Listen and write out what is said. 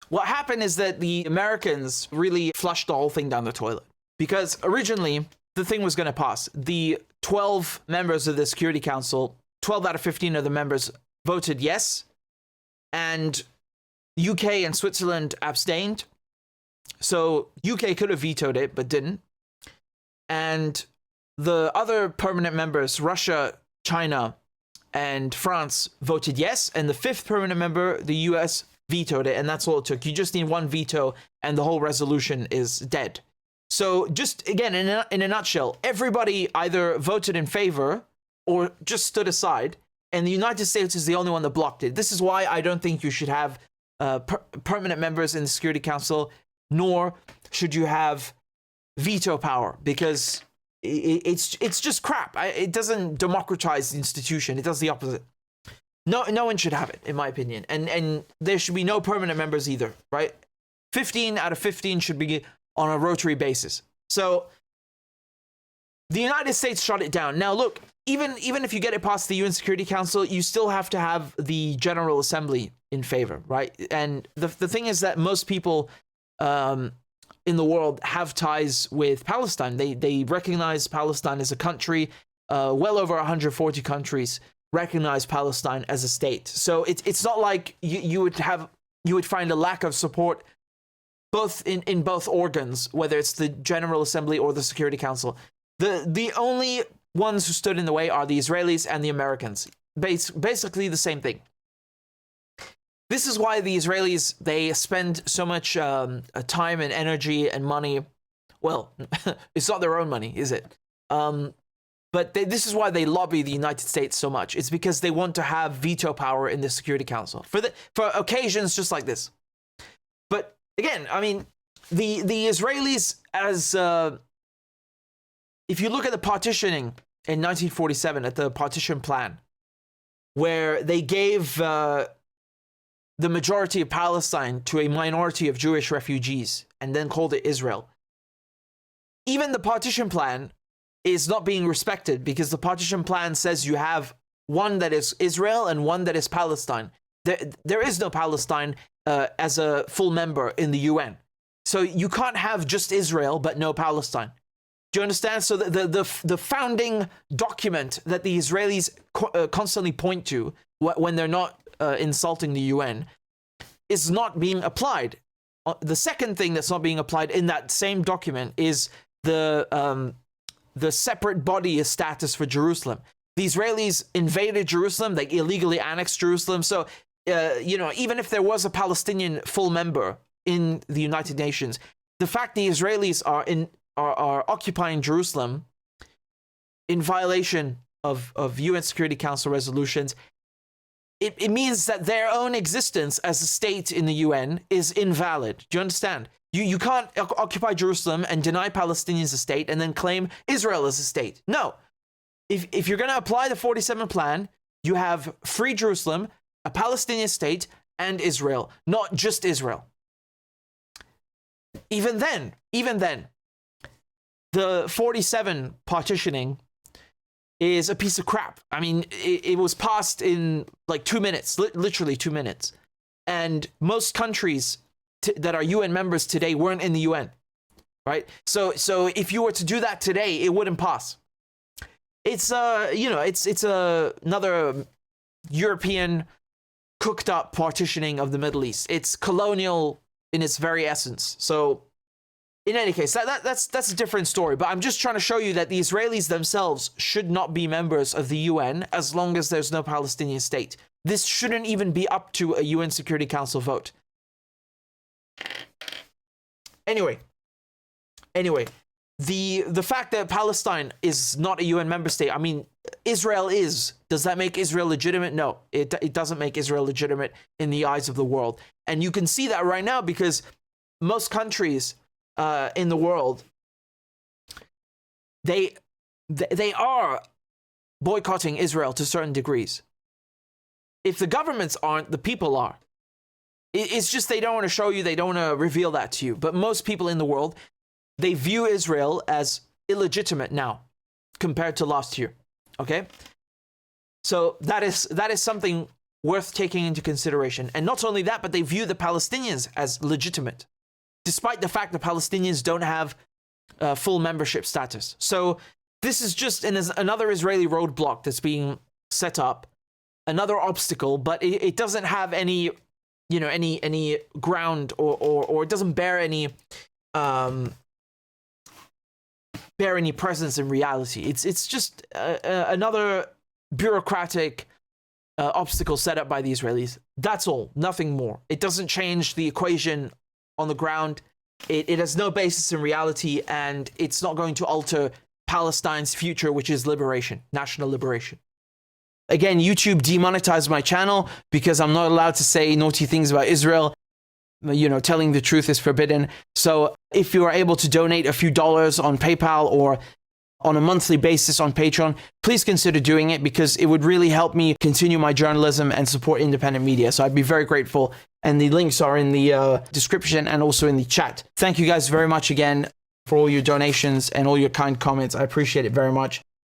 what happened is that the Americans really flushed the whole thing down the toilet. Because originally, the thing was going to pass. The 12 members of the Security Council, 12 out of 15 of the members voted yes. And UK and Switzerland abstained. So UK could have vetoed it, but didn't. And the other permanent members, Russia, China, and France, voted yes. And the fifth permanent member, the US, vetoed it. And that's all it took. You just need one veto, and the whole resolution is dead. So just, again, in a nutshell, everybody either voted in favor or just stood aside. And the United States is the only one that blocked it. This is why I don't think you should have permanent members in the Security Council, nor should you have veto power, because it's just crap. It doesn't democratize the institution. It does the opposite. No one should have it, in my opinion. And there should be no permanent members either, right? 15 out of 15 should be on a rotary basis. So the United States shut it down. Now, look, even if you get it past the UN Security Council, you still have to have the General Assembly in favor, right? And the thing is that most people in the world have ties with Palestine. They recognize Palestine as a country. Well over 140 countries recognize Palestine as a state. So it's not like you would find a lack of support both in both organs, whether it's the General Assembly or the Security Council. The only ones who stood in the way are the Israelis and the Americans. Basically the same thing. This is why the Israelis, they spend so much time and energy and money. Well, it's not their own money, is it? But this is why they lobby the United States so much. It's because they want to have veto power in the Security Council for occasions just like this. But again, I mean, the Israelis, as if you look at the partitioning in 1947, at the partition plan, where they gave the majority of Palestine to a minority of Jewish refugees and then called it Israel. Even the partition plan is not being respected, because the partition plan says you have one that is Israel and one that is Palestine. There is no Palestine as a full member in the UN. So you can't have just Israel but no Palestine. Do you understand? So the founding document that the Israelis constantly point to when they're not insulting the UN is not being applied. The second thing that's not being applied in that same document is the separate body status for Jerusalem. The Israelis invaded Jerusalem, they illegally annexed Jerusalem. So, even if there was a Palestinian full member in the United Nations, the fact the Israelis are occupying Jerusalem in violation of UN Security Council resolutions, it means that their own existence as a state in the UN is invalid. Do you understand? You can't occupy Jerusalem and deny Palestinians a state and then claim Israel as a state. No. If you're going to apply the 47 plan, you have free Jerusalem, a Palestinian state, and Israel, not just Israel. Even then, the 47 partitioning is a piece of crap. I mean, it was passed in like 2 minutes, literally 2 minutes. And most countries that are UN members today weren't in the UN, right? So if you were to do that today, it wouldn't pass. It's another European cooked up partitioning of the Middle East. It's colonial in its very essence. So in any case, that's a different story. But I'm just trying to show you that the Israelis themselves should not be members of the UN as long as there's no Palestinian state. This shouldn't even be up to a UN Security Council vote. Anyway, the fact that Palestine is not a UN member state, I mean, Israel is. Does that make Israel legitimate? No, it doesn't make Israel legitimate in the eyes of the world. And you can see that right now because most countries in the world, they are boycotting Israel to certain degrees. If the governments aren't, the people are. It's just they don't want to show you, they don't want to reveal that to you. But most people in the world, they view Israel as illegitimate now compared to last year. Okay? So that is something worth taking into consideration. And not only that, but they view the Palestinians as legitimate, despite the fact that Palestinians don't have full membership status. So this is just another Israeli roadblock that's being set up, another obstacle, but it doesn't have any, any ground or it doesn't bear any presence in reality. It's just another bureaucratic obstacle set up by the Israelis. That's all, nothing more. It doesn't change the equation on the ground. It has no basis in reality, and it's not going to alter Palestine's future, which is liberation, national liberation. Again, YouTube demonetized my channel because I'm not allowed to say naughty things about Israel. Telling the truth is forbidden. So if you are able to donate a few dollars on PayPal or on a monthly basis on Patreon, please consider doing it, because it would really help me continue my journalism and support independent media. So I'd be very grateful. And the links are in the description and also in the chat. Thank you guys very much again for all your donations and all your kind comments. I appreciate it very much.